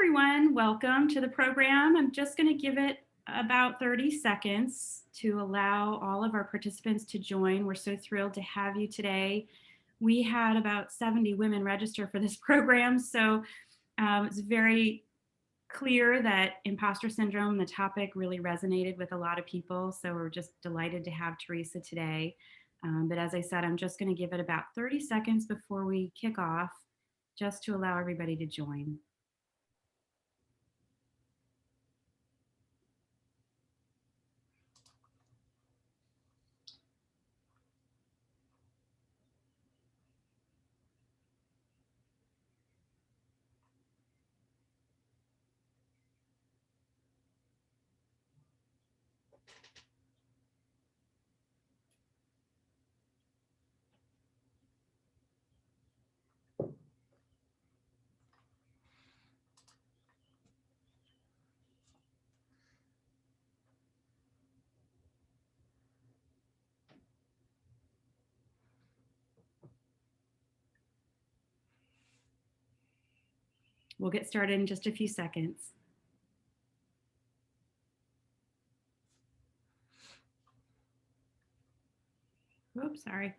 everyone. Welcome to the program. I'm just going to give it about 30 seconds to allow all of our participants to join. We're so thrilled to have you today. We had about 70 women register for this program, so it's very clear that imposter syndrome, the topic, really resonated with a lot of people. So we're just delighted to have Teresa today. But as I said, I'm just going to give it about 30 seconds before we kick off, just to allow everybody to join. We'll get started in just a few seconds. Oops, sorry.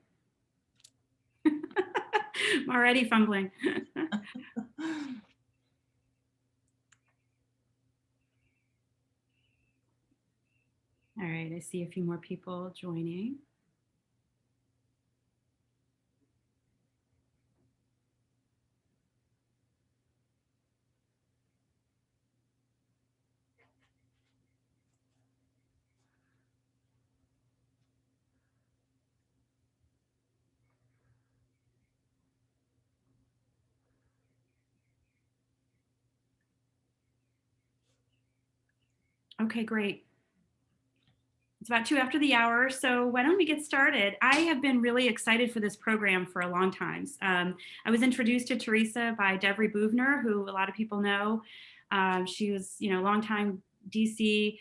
I'm already fumbling. All right, I see a few more people joining. Okay, great. It's about 2 after the hour, so why don't we get started? I have been really excited for this program for a long time. I was introduced to Teresa by Devery Boovner, who a lot of people know. She was, a longtime DC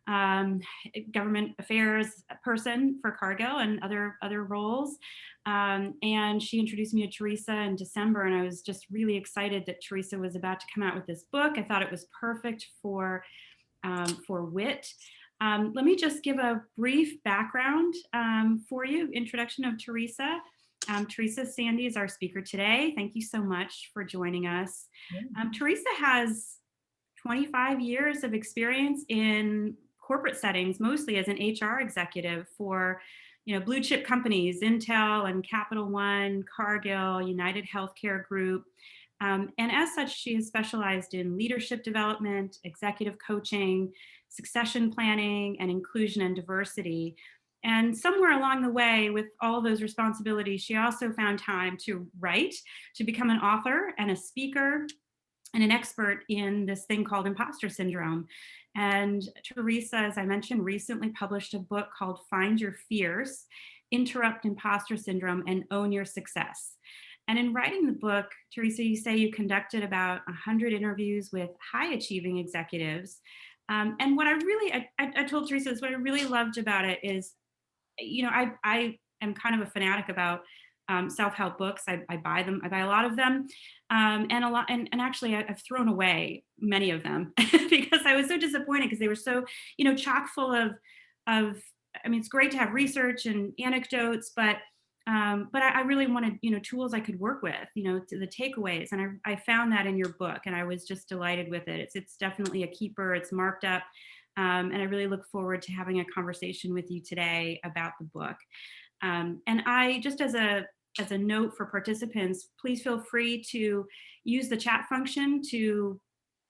government affairs person for Cargill and other roles. And she introduced me to Teresa in December, and I was just really excited that Teresa was about to come out with this book. I thought it was perfect for WIT. Let me just give a brief background for you, introduction of Teresa. Teresa Sandy is our speaker today. Thank you so much for joining us. Teresa has 25 years of experience in corporate settings, mostly as an HR executive for blue chip companies, Intel and Capital One, Cargill, United Healthcare Group. And as such, she has specialized in leadership development, executive coaching, succession planning, and inclusion and diversity. And somewhere along the way, with all of those responsibilities, she also found time to write, to become an author and a speaker and an expert in this thing called imposter syndrome. And Teresa, as I mentioned, recently published a book called Find Your Fierce, Interrupt Imposter Syndrome and Own Your Success. And in writing the book, Teresa, you say you conducted about 100 interviews with high achieving executives. And what I told Teresa is what I really loved about it is, I am kind of a fanatic about self-help books. I buy them. I buy a lot of them, and actually I've thrown away many of them because I was so disappointed because they were so chock full of. I mean, it's great to have research and anecdotes, but I really wanted tools I could work with, to the takeaways, and I found that in your book, and I was just delighted with it. It's definitely a keeper. It's marked up. And I really look forward to having a conversation with you today about the book. And I just as a note for participants, please feel free to use the chat function to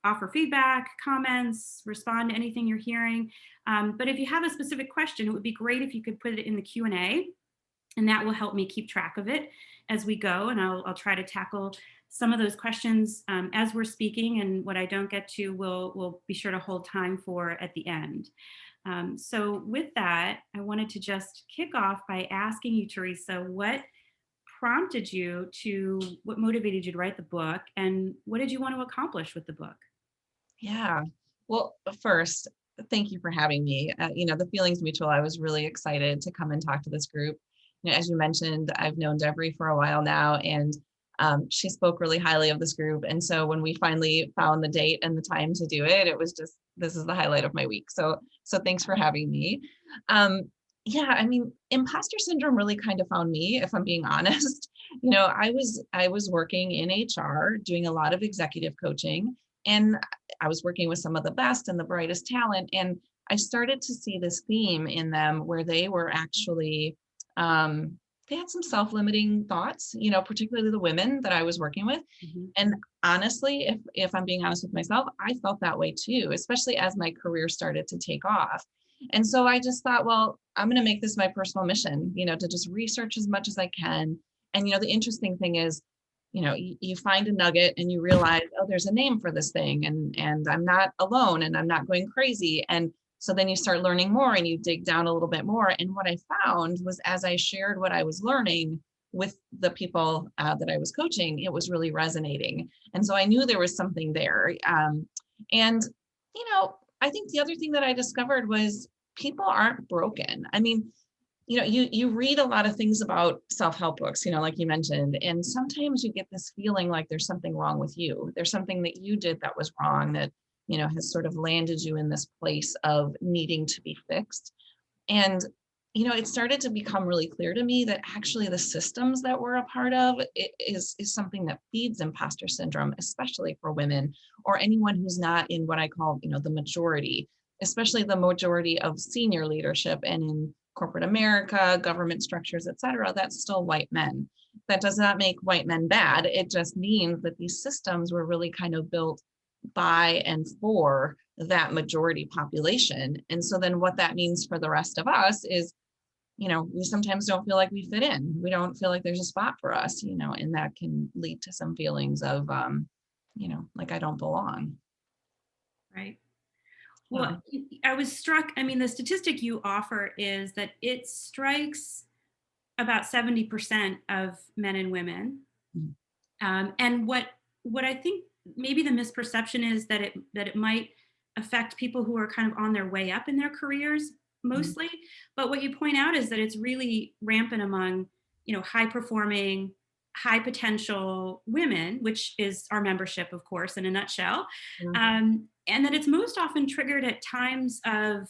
offer feedback, comments, respond to anything you're hearing. But if you have a specific question, it would be great if you could put it in the Q&A, and that will help me keep track of it as we go. And I'll try to tackle some of those questions as we're speaking, and what I don't get to, we'll be sure to hold time for at the end. So with that, I wanted to just kick off by asking you, Teresa, what motivated you to write the book, and what did you want to accomplish with the book? Yeah. Well, first, thank you for having me. The feeling's mutual. I was really excited to come and talk to this group. As you mentioned, I've known Devery for a while now, and She spoke really highly of this group. And so when we finally found the date and the time to do it, it was just, this is the highlight of my week. So thanks for having me. Um, yeah, I mean, imposter syndrome really kind of found me, if I'm being honest. I was working in HR, doing a lot of executive coaching, and I was working with some of the best and the brightest talent. And I started to see this theme in them where they were actually, they had some self-limiting thoughts, particularly the women that I was working with. Mhm. And honestly, if I'm being honest with myself, I felt that way too, especially as my career started to take off. And so I just thought, well, I'm going to make this my personal mission, to just research as much as I can. And the interesting thing is, you find a nugget and you realize, oh, there's a name for this thing, and I'm not alone, and I'm not going crazy. And so then you start learning more and you dig down a little bit more. And what I found was, as I shared what I was learning with the people that I was coaching, it was really resonating. And so I knew there was something there. And, I think the other thing that I discovered was people aren't broken. I mean, you read a lot of things about self-help books, like you mentioned, and sometimes you get this feeling like there's something wrong with you. There's something that you did that was wrong that, has sort of landed you in this place of needing to be fixed. And, it started to become really clear to me that actually the systems that we're a part of is something that feeds imposter syndrome, especially for women or anyone who's not in what I call, the majority, especially the majority of senior leadership and in corporate America, government structures, et cetera. That's still white men. That does not make white men bad. It just means that these systems were really kind of built by and for that majority population. And so then what that means for the rest of us is, we sometimes don't feel like we fit in. We don't feel like there's a spot for us, and that can lead to some feelings of, like I don't belong. Right. Yeah. Well, I was struck. I mean, the statistic you offer is that it strikes about 70% of men and women. Mm. And what I think maybe the misperception is that it might affect people who are kind of on their way up in their careers Mm. mostly. But what you point out is that it's really rampant among high performing, high potential women, which is our membership, of course, in a nutshell, Mhm. and that it's most often triggered at times of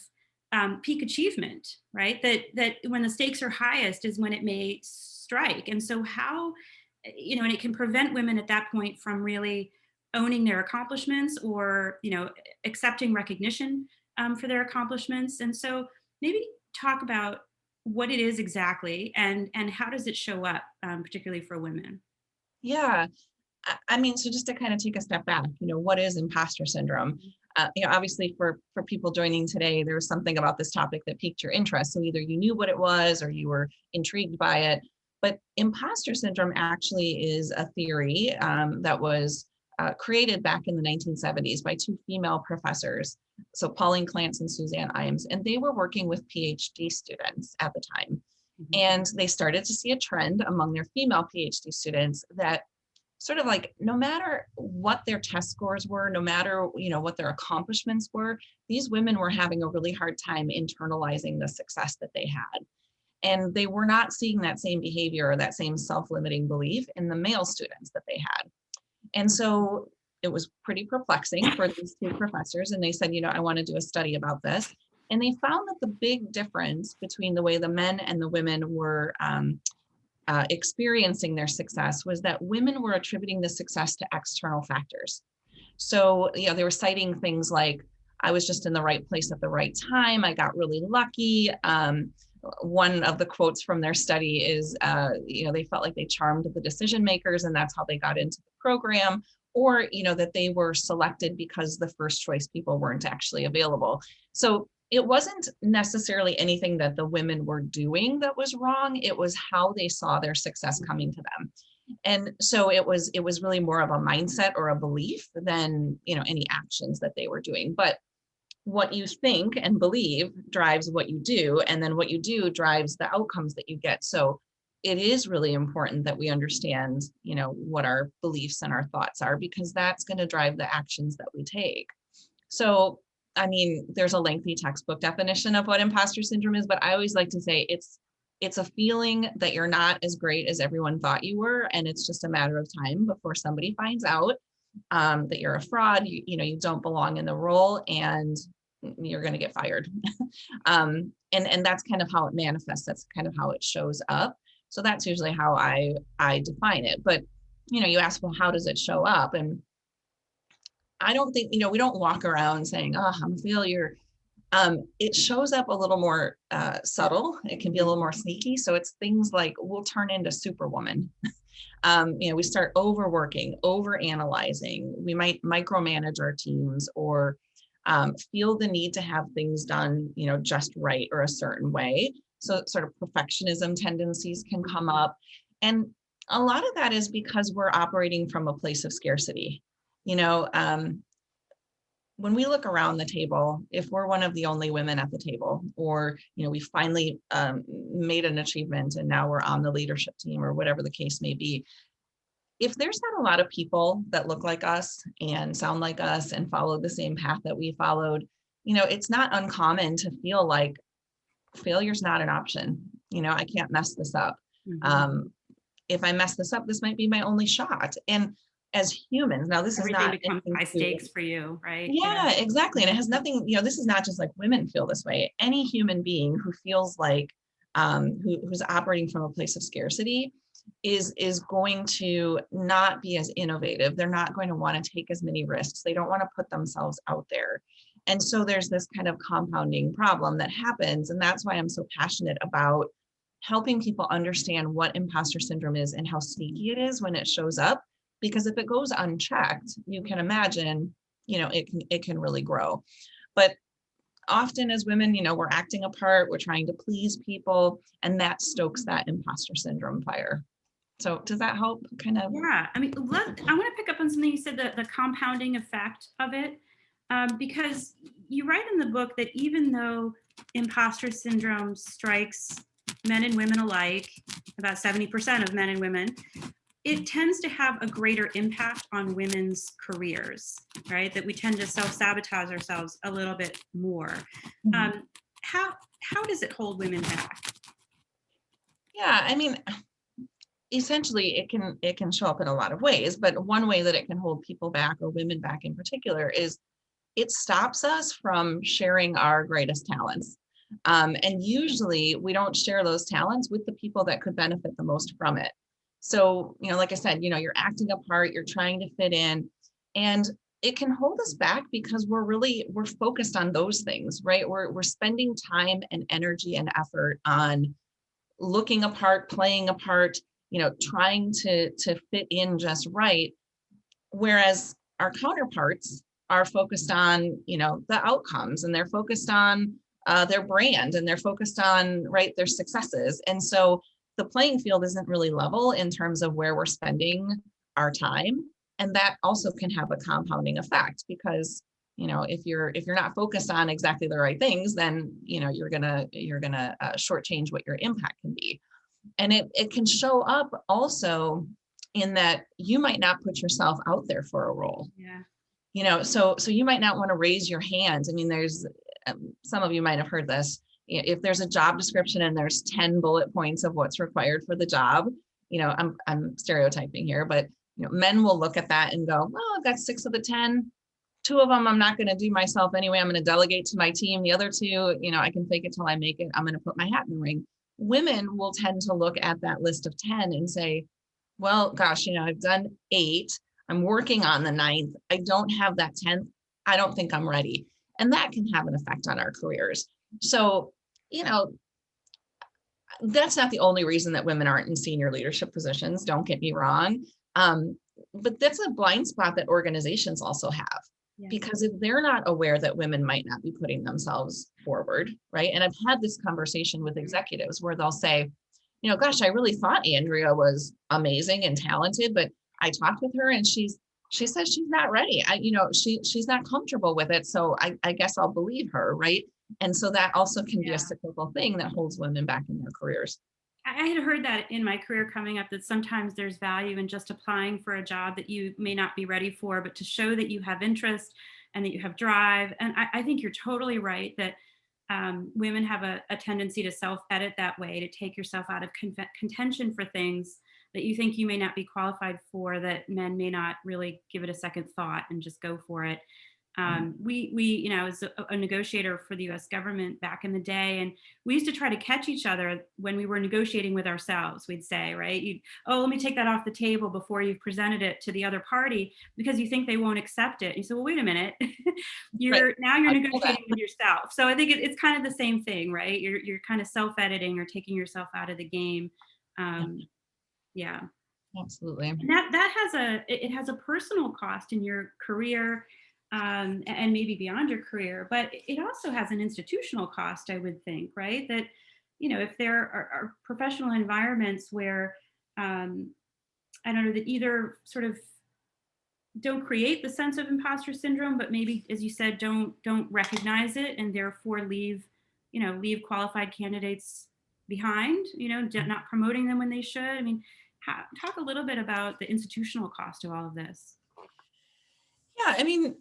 peak achievement, right? That when the stakes are highest is when it may strike. And so how and it can prevent women at that point from really owning their accomplishments or accepting recognition for their accomplishments. And so maybe talk about what it is exactly and how does it show up, particularly for women. Yeah. I mean, so just to kind of take a step back, what is imposter syndrome? Obviously for people joining today, there was something about this topic that piqued your interest. So either you knew what it was or you were intrigued by it. But imposter syndrome actually is a theory that was created back in the 1970s by two female professors. So Pauline Clance and Suzanne Imes, and they were working with PhD students at the time. Mhm. And they started to see a trend among their female PhD students that sort of like no matter what their test scores were, no matter what their accomplishments were, these women were having a really hard time internalizing the success that they had. And they were not seeing that same behavior or that same self-limiting belief in the male students that they had. And so it was pretty perplexing for these two professors. And they said, I want to do a study about this. And they found that the big difference between the way the men and the women were experiencing their success was that women were attributing the success to external factors. So, they were citing things like, I was just in the right place at the right time. I got really lucky. One of the quotes from their study is, they felt like they charmed the decision makers and that's how they got into the program. Or, that they were selected because the first choice people weren't actually available. So it wasn't necessarily anything that the women were doing that was wrong. It was how they saw their success coming to them. And so it was really more of a mindset or a belief than any actions that they were doing. But what you think and believe drives what you do, and then what you do drives the outcomes that you get. So it is really important that we understand what our beliefs and our thoughts are, because that's going to drive the actions that we take. So I mean, there's a lengthy textbook definition of what imposter syndrome is, but I always like to say it's a feeling that you're not as great as everyone thought you were, and it's just a matter of time before somebody finds out that you're a fraud, you don't belong in the role, and you're going to get fired. And that's kind of how it manifests. That's kind of how it shows up. So that's usually how I define it. But you ask, well, how does it show up? And I don't think, we don't walk around saying, oh, I'm a failure. It shows up a little more subtle. It can be a little more sneaky. So it's things like we'll turn into superwoman. We start overworking, over analyzing. We might micromanage our teams, or feel the need to have things done, just right or a certain way. So sort of perfectionism tendencies can come up. And a lot of that is because we're operating from a place of scarcity. You know, when we look around the table, if we're one of the only women at the table, or we finally made an achievement and now we're on the leadership team, or whatever the case may be, if there's not a lot of people that look like us and sound like us and follow the same path that we followed, it's not uncommon to feel like failure's not an option. I can't mess this up. If I mess this up, this might be my only shot. And as humans, now this Everything is not becomes high stakes for you, right? yeah, exactly. And it has nothing, this is not just like women feel this way. Any human being who feels like who's operating from a place of scarcity is going to not be as innovative. They're not going to want to take as many risks. They don't want to put themselves out there. And so there's this kind of compounding problem that happens. And that's why I'm so passionate about helping people understand what imposter syndrome is and how sneaky it is when it shows up. Because if it goes unchecked, you can imagine, it can really grow. But often as women, we're acting a part, we're trying to please people, and that stokes that imposter syndrome fire. So does that help kind of? Yeah, I mean, I want to pick up on something you said, the compounding effect of it, because you write in the book that even though imposter syndrome strikes men and women alike, about 70% of men and women, it tends to have a greater impact on women's careers, right? That we tend to self-sabotage ourselves a little bit more. Mhm. How does it hold women back? Yeah, I mean, essentially it can show up in a lot of ways, but one way that it can hold people back, or women back in particular, is it stops us from sharing our greatest talents. And usually we don't share those talents with the people that could benefit the most from it. So, like I said, you're acting a part, you're trying to fit in, and it can hold us back because we're focused on those things, right? We're spending time and energy and effort on looking a part, playing a part, trying to fit in just right. Whereas our counterparts are focused on, the outcomes, and they're focused on their brand, and they're focused on, right, their successes. And so the playing field isn't really level in terms of where we're spending our time. And that also can have a compounding effect because, if you're not focused on exactly the right things, then, you're gonna shortchange what your impact can be. And it can show up also in that you might not put yourself out there for a role. Yeah. So you might not want to raise your hands. I mean, there's some of you might have heard this. If there's a job description and there's 10 bullet points of what's required for the job, I'm stereotyping here, but men will look at that and go, well, I've got 6 of the 10. 2 of them I'm not going to do myself anyway. I'm going to delegate to my team. The other 2, I can fake it till I make it. I'm going to put my hat in the ring. Women will tend to look at that list of 10 and say, well, gosh, I've done 8. I'm working on the 9th. I don't have that 10th. I don't think I'm ready. And that can have an effect on our careers. So, that's not the only reason that women aren't in senior leadership positions. Don't get me wrong. But that's a blind spot that organizations also have. Yeah. Because if they're not aware that women might not be putting themselves forward, right? And I've had this conversation with executives where they'll say, gosh, I really thought Andrea was amazing and talented, but I talked with her and she says she's not ready. She's not comfortable with it. So I guess I'll believe her, right? And so that also can be a cyclical thing that holds women back in their careers. I had heard that in my career coming up, that sometimes there's value in just applying for a job that you may not be ready for, but to show that you have interest and that you have drive. And I think you're totally right that women have a tendency to self-edit that way, to take yourself out of contention for things that you think you may not be qualified for, that men may not really give it a second thought and just go for it. We, I was a negotiator for the U.S. government back in the day, and we used to try to catch each other when we were negotiating with ourselves. We'd say, right, oh, let me take that off the table before you've presented it to the other party, because you think they won't accept it. You say, well, wait a minute, Right. you're I pull that. negotiating with yourself. So I think it's kind of the same thing, right? You're kind of self-editing or taking yourself out of the game. Yeah, Yeah. absolutely. And that has it has a personal cost in your career, and maybe beyond your career, but it also has an institutional cost, I would think, right? That, if there are professional environments where, I don't know, that either sort of don't create the sense of imposter syndrome, but maybe, as you said, don't recognize it, and therefore leave qualified candidates behind, not promoting them when they should. I mean, talk a little bit about the institutional cost of all of this. Yeah, I mean,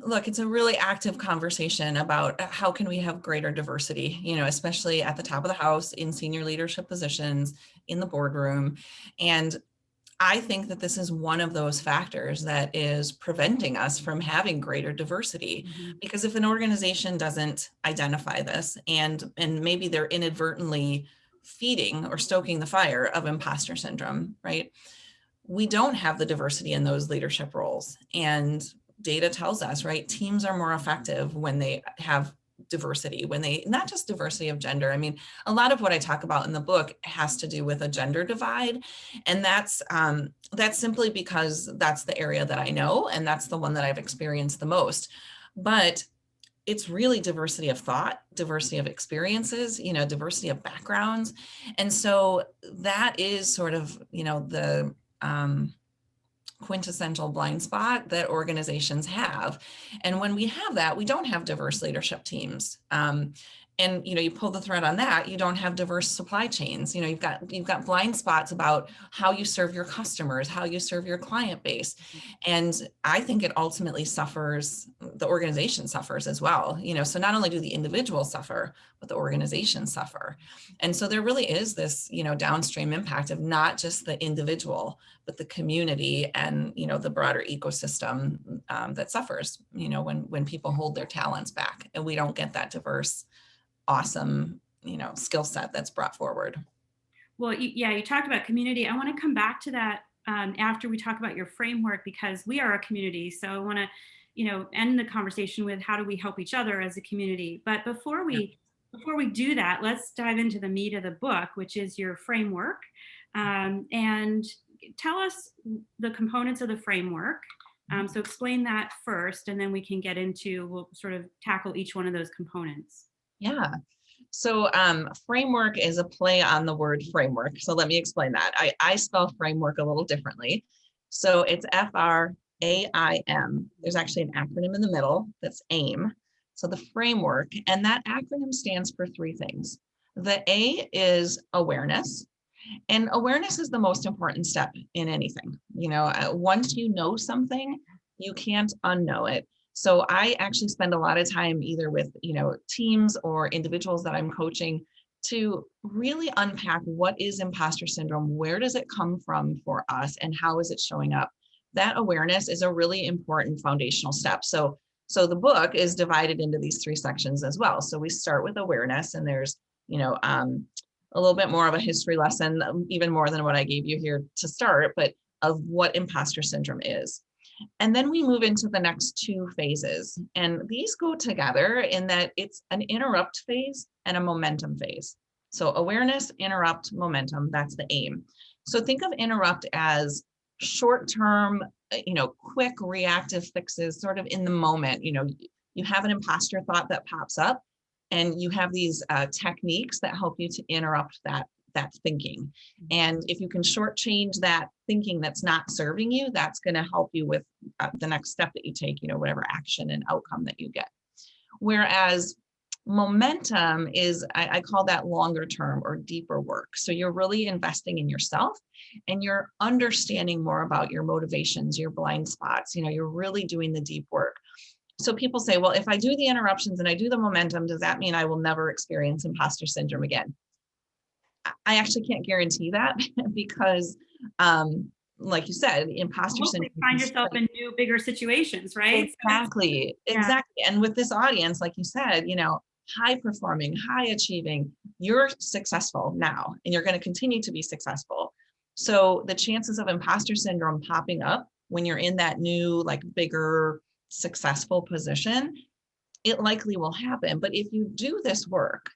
look, it's a really active conversation about how can we have greater diversity, especially at the top of the house, in senior leadership positions, in the boardroom. And I think that this is one of those factors that is preventing us from having greater diversity. Mhm. Because if an organization doesn't identify this, and maybe they're inadvertently feeding or stoking the fire of imposter syndrome, right? We don't have the diversity in those leadership roles. And data tells us, right, teams are more effective when they have diversity, when they, not just diversity of gender. I mean, a lot of what I talk about in the book has to do with a gender divide. And that's simply because that's the area that I know, and that's the one that I've experienced the most. But it's really diversity of thought, diversity of experiences, diversity of backgrounds. And so that is sort of, the quintessential blind spot that organizations have. And when we have that, we don't have diverse leadership teams. And you pull the thread on that, you don't have diverse supply chains. You've got blind spots about how you serve your customers, how you serve your client base. And I think it ultimately suffers, the organization suffers as well. So not only do the individuals suffer, but the organizations suffer. And so there really is this, downstream impact of not just the individual, but the community and, the broader ecosystem that suffers, when people hold their talents back and we don't get that diverse, awesome, skill set that's brought forward. Well, yeah, you talked about community. I want to come back to that after we talk about your framework, because we are a community. So I want to, end the conversation with how do we help each other as a community. But Yeah. before we do that, let's dive into the meat of the book, which is your framework, and tell us the components of the framework. So explain that first, and then we'll sort of tackle each one of those components. Yeah. So framework is a play on the word framework. So let me explain that. I spell framework a little differently. So it's FRAIM. There's actually an acronym in the middle that's AIM. So the framework, and that acronym stands for three things. The A is awareness. And awareness is the most important step in anything. Once you know something, you can't unknow it. So I actually spend a lot of time either with, teams or individuals that I'm coaching to really unpack what is imposter syndrome, where does it come from for us, and how is it showing up? That awareness is a really important foundational step. So the book is divided into these three sections as well. So we start with awareness, and there's, a little bit more of a history lesson, even more than what I gave you here to start, but of what imposter syndrome is. And then we move into the next two phases. And these go together in that it's an interrupt phase and a momentum phase. So awareness, interrupt, momentum, that's the aim. So think of interrupt as short-term, quick reactive fixes, sort of in the moment. You have an imposter thought that pops up, and you have these techniques that help you to interrupt that thinking. And if you can shortchange that thinking that's not serving you, that's going to help you with the next step that you take, whatever action and outcome that you get. Whereas momentum is, I call that longer term or deeper work. So you're really investing in yourself, and you're understanding more about your motivations, your blind spots. You're really doing the deep work. So people say, well, if I do the interruptions and I do the momentum, does that mean I will never experience imposter syndrome again? I actually can't guarantee that because, like you said, imposter Hopefully syndrome can find yourself strike. in new, bigger situations, right? So that's, Exactly, yeah. exactly. And with this audience, like you said, high performing, high achieving, you're successful now and you're going to continue to be successful. So the chances of imposter syndrome popping up when you're in that new, like bigger, successful position, it likely will happen. But if you do this work,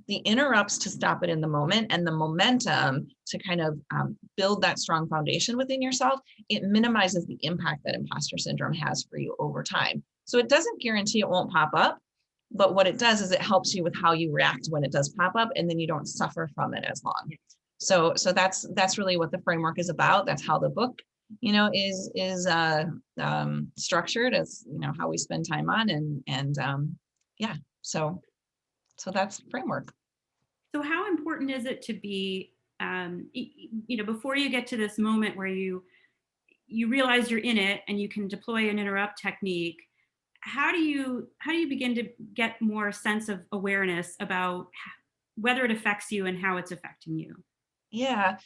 the interrupts to stop it in the moment and the momentum to kind of build that strong foundation within yourself, it minimizes the impact that imposter syndrome has for you over time. So it doesn't guarantee it won't pop up, but what it does is it helps you with how you react when it does pop up, and then you don't suffer from it as long. So that's really what the framework is about. That's how the book, is structured. As how we spend time on, and yeah. So that's framework. So how important is it to be, before you get to this moment where you realize you're in it and you can deploy an interrupt technique, how do you begin to get more sense of awareness about whether it affects you and how it's affecting you? Yeah.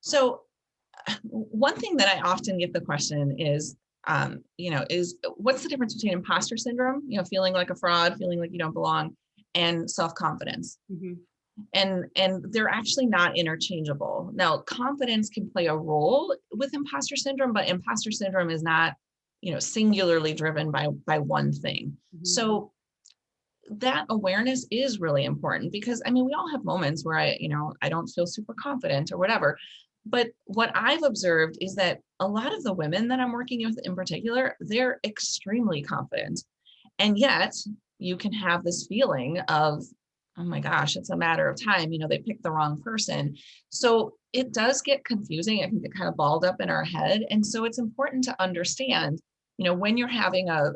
So one thing that I often get the question is what's the difference between imposter syndrome, feeling like a fraud, feeling like you don't belong, and self-confidence? Hmm. And they're actually not interchangeable. Now, confidence can play a role with imposter syndrome, but imposter syndrome is not, singularly driven by one thing. Hmm. So that awareness is really important because we all have moments where I don't feel super confident or whatever. But what I've observed is that a lot of the women that I'm working with in particular, they're extremely confident. And yet you can have this feeling of, oh my gosh, it's a matter of time. They picked the wrong person. So it does get confusing. It can get kind of balled up in our head. And so it's important to understand, when you're having a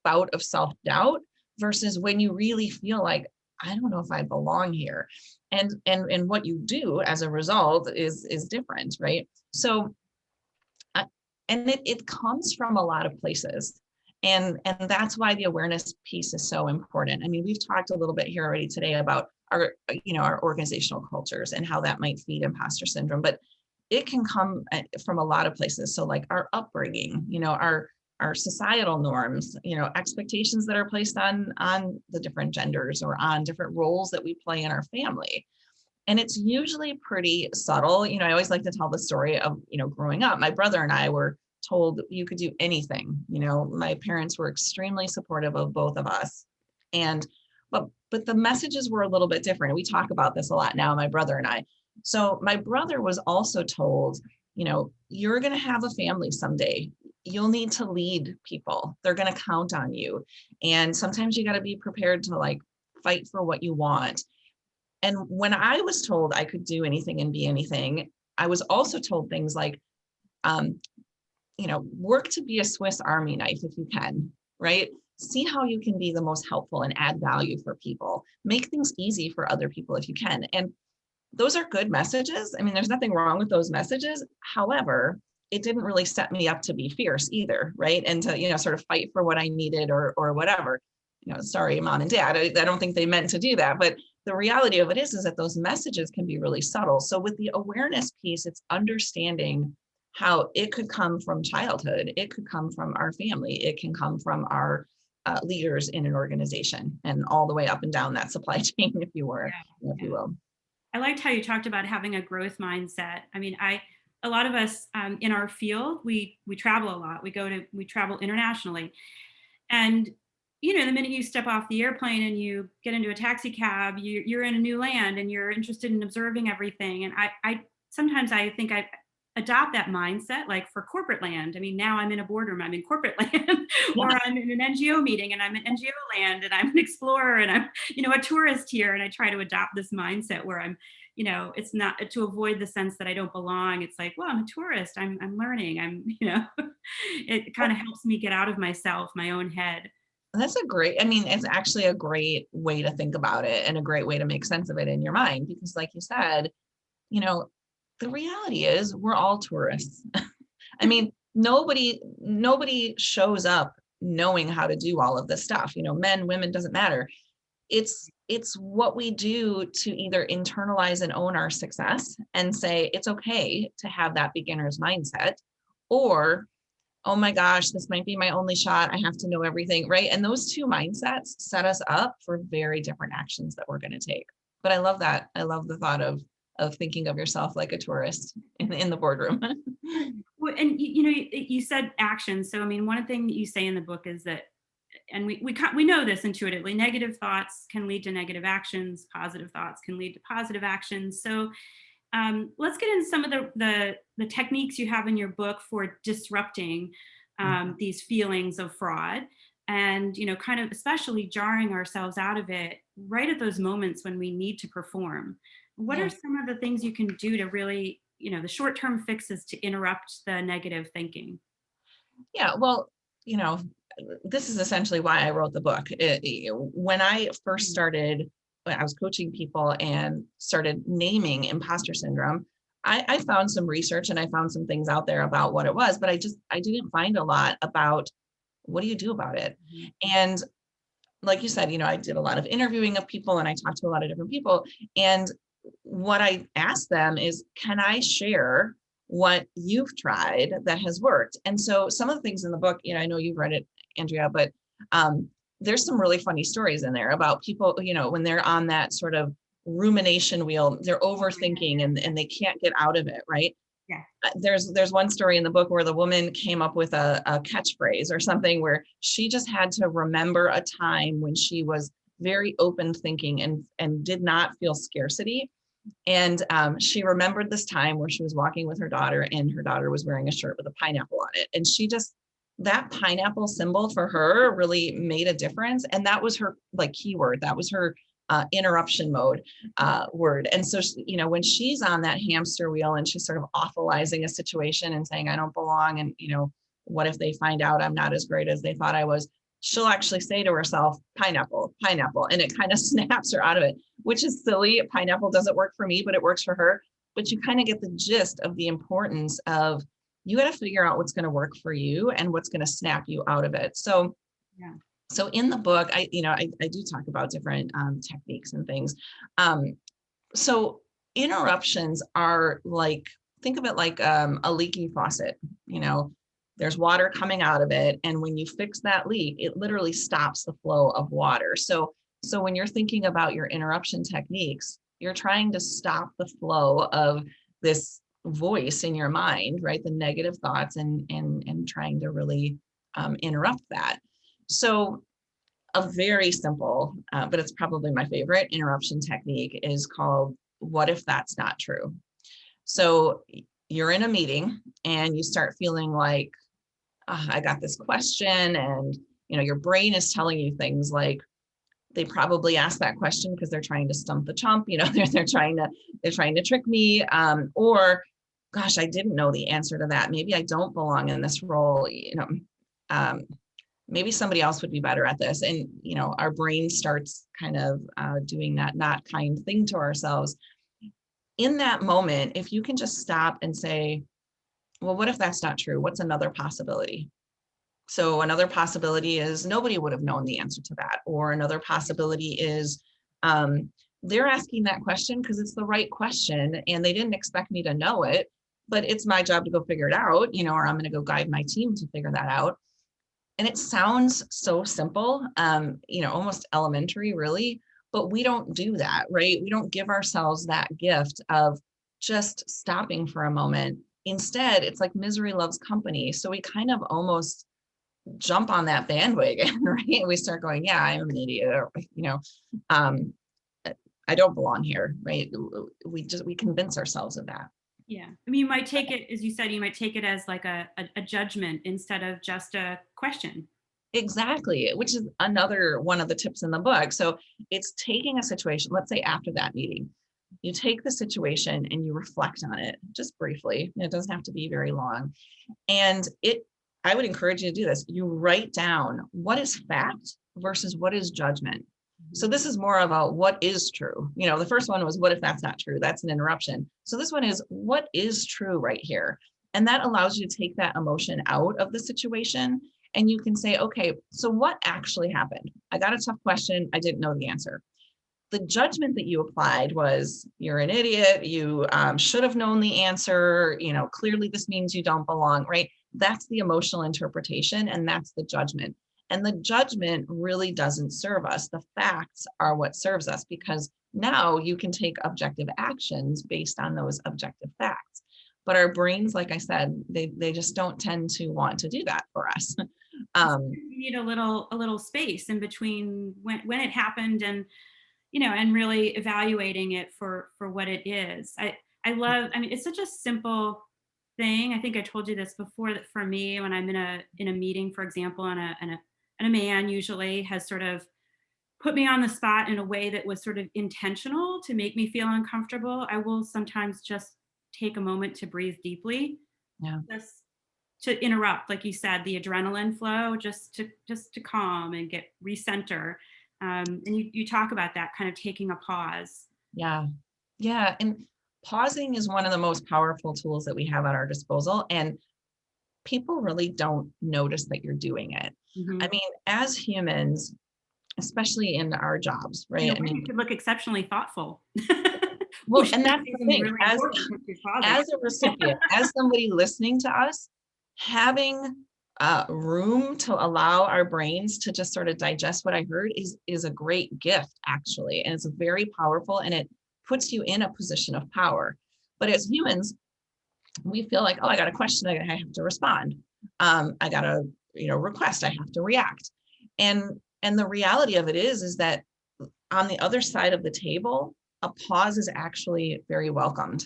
bout of self-doubt versus when you really feel like, I don't know if I belong here. And what you do as a result is different, right? So uh, and it comes from a lot of places, and that's why the awareness piece is so important. We've talked a little bit here already today about our organizational cultures and how that might feed imposter syndrome, but it can come from a lot of places. So like our upbringing, our societal norms, expectations that are placed on the different genders or on different roles that we play in our family. And it's usually pretty subtle. I always like to tell the story of, growing up, my brother and I were told you could do anything. My parents were extremely supportive of both of us. And but the messages were a little bit different. We talk about this a lot now, my brother and I. So my brother was also told, you're going to have a family someday. You'll need to lead people. They're going to count on you. And sometimes you got to be prepared to like fight for what you want. And when I was told I could do anything and be anything, I was also told things like, um, work to be a Swiss Army knife if you can, right? See how you can be the most helpful and add value for people. Make things easy for other people if you can. And those are good messages. There's nothing wrong with those messages. However, it didn't really set me up to be fierce either, right? And to, sort of fight for what I needed or whatever. Sorry, mom and dad. I don't think they meant to do that. But the reality of it is that those messages can be really subtle. So with the awareness piece, it's understanding how it could come from childhood. It could come from our family. It can come from our leaders in an organization and all the way up and down that supply chain, if you were, if Yeah. you will. I liked how you talked about having a growth mindset. A lot of us in our field, we travel a lot. We travel internationally, and the minute you step off the airplane and you get into a taxi cab, you're in a new land and you're interested in observing everything. And I sometimes I think I adopt that mindset, like for corporate land. Now I'm in a boardroom, I'm in corporate land, Yeah, or I'm in an NGO meeting and I'm in NGO land, and I'm an explorer and I'm, a tourist here. And I try to adopt this mindset where I'm, it's not to avoid the sense that I don't belong. It's like, well, I'm a tourist. I'm learning. It kind of helps me get out of myself, my own head. that's it's actually a great way to think about it and a great way to make sense of it in your mind, because like you said, you know, the reality is we're all tourists. Nobody shows up, knowing how to do all of this stuff. Men, women, doesn't matter. It's what we do to either internalize and own our success and say it's okay to have that beginner's mindset, or oh my gosh, this might be my only shot, I have to know everything, right? And those two mindsets set us up for very different actions that we're going to take. But I love that. I love the thought of thinking of yourself like a tourist in the boardroom. Well, and you said action. So I mean, one thing that you say in the book is that, and we know this intuitively, negative thoughts can lead to negative actions, positive thoughts can lead to positive actions. So let's get into some of the techniques you have in your book for disrupting these feelings of fraud, and kind of especially jarring ourselves out of it right at those moments when we need to perform. What Yeah. are some of the things you can do to really, the short-term fixes to interrupt the negative thinking? Yeah, well, you know, this is essentially why I wrote the book. When I first started, when I was coaching people and started naming imposter syndrome, I found some research and I found some things out there about what it was, but I didn't find a lot about what do you do about it. Mhm. And like you said, I did a lot of interviewing of people and I talked to a lot of different people. And what I asked them is, can I share what you've tried that has worked? And so some of the things in the book, I know you've read it, Andrea, but there's some really funny stories in there about people, when they're on that sort of rumination wheel, they're overthinking and they can't get out of it, right? Yeah. There's one story in the book where the woman came up with a catchphrase or something where she just had to remember a time when she was very open thinking and did not feel scarcity. And she remembered this time where she was walking with her daughter and her daughter was wearing a shirt with a pineapple on it. And that pineapple symbol for her really made a difference. And that was her like keyword. That was her interruption mode word. And so, when she's on that hamster wheel and she's sort of awfulizing a situation and saying, I don't belong. And, what if they find out I'm not as great as they thought I was? She'll actually say to herself, pineapple, pineapple. And it kind of snaps her out of it, which is silly. Pineapple doesn't work for me, but it works for her. But you kind of get the gist of the importance of you got to figure out what's going to work for you and what's going to snap you out of it. So Yeah. so in the book, I do talk about different techniques and things. So interruptions are like, think of it like a leaking faucet. There's water coming out of it, and when you fix that leak, it literally stops the flow of water. So when you're thinking about your interruption techniques, you're trying to stop the flow of this voice in your mind, right? The negative thoughts, and trying to really interrupt that. So a very simple, but it's probably my favorite interruption technique is called, what if that's not true? So you're in a meeting and you start feeling like, I got this question, and your brain is telling you things like, they probably asked that question because they're trying to stump the chump, they're trying to trick me, or gosh, I didn't know the answer to that. Maybe I don't belong in this role, maybe somebody else would be better at this. And, our brain starts kind of doing that not kind thing to ourselves. In that moment, if you can just stop and say, well, what if that's not true? What's another possibility? So another possibility is nobody would have known the answer to that. Or another possibility is they're asking that question because it's the right question and they didn't expect me to know it, but it's my job to go figure it out, or I'm going to go guide my team to figure that out. And it sounds so simple, almost elementary, really, but we don't do that, right? We don't give ourselves that gift of just stopping for a moment. Instead, it's like misery loves company. So we kind of almost jump on that bandwagon, right? We start going, yeah, I'm an idiot, or, um, I don't belong here, right? We convince ourselves of that. Yeah. I mean, you might take it, as you said, you might take it as like a judgment instead of just a question. Exactly, which is another one of the tips in the book. So it's taking a situation, let's say after that meeting, you take the situation and you reflect on it just briefly. It doesn't have to be very long. And I would encourage you to do this. You write down what is fact versus what is judgment. So this is more of a what is true. The first one was, what if that's not true? That's an interruption. So this one is, what is true right here? And that allows you to take that emotion out of the situation And you can say, okay, so what actually happened? I got a tough question. I didn't know the answer. The judgment that you applied was you're an idiot. You should have known the answer. Clearly this means you don't belong, right? That's the emotional interpretation, and that's the judgment. And the judgment really doesn't serve us. The facts are what serves us, because now you can take objective actions based on those objective facts. But our brains, like I said, they just don't tend to want to do that for us. You need a little space in between when it happened and and really evaluating it for what it is. I mean, it's such a simple thing. I think I told you this before, that for me, when I'm in a meeting, for example, and a man usually has sort of put me on the spot in a way that was sort of intentional to make me feel uncomfortable, I will sometimes just take a moment to breathe deeply, Yeah. just to interrupt, like you said, the adrenaline flow, just to calm and get recenter. And you talk about that, kind of taking a pause. Yeah. Yeah. And pausing is one of the most powerful tools that we have at our disposal. And people really don't notice that you're doing it. I Mhm. mean, as humans, especially in our jobs, In right? a I way, mean, it could look exceptionally thoughtful. well, Which and is that's the something thing. really As important if you're pausing. as a recipient, as somebody listening to us, having room to allow our brains to just sort of digest what I heard is a great gift, actually, and it's very powerful, and it puts you in a position of power. But as humans, we feel like, oh, I got a question, I have to respond. I got a request, I have to react. And the reality of it is that on the other side of the table, a pause is actually very welcomed.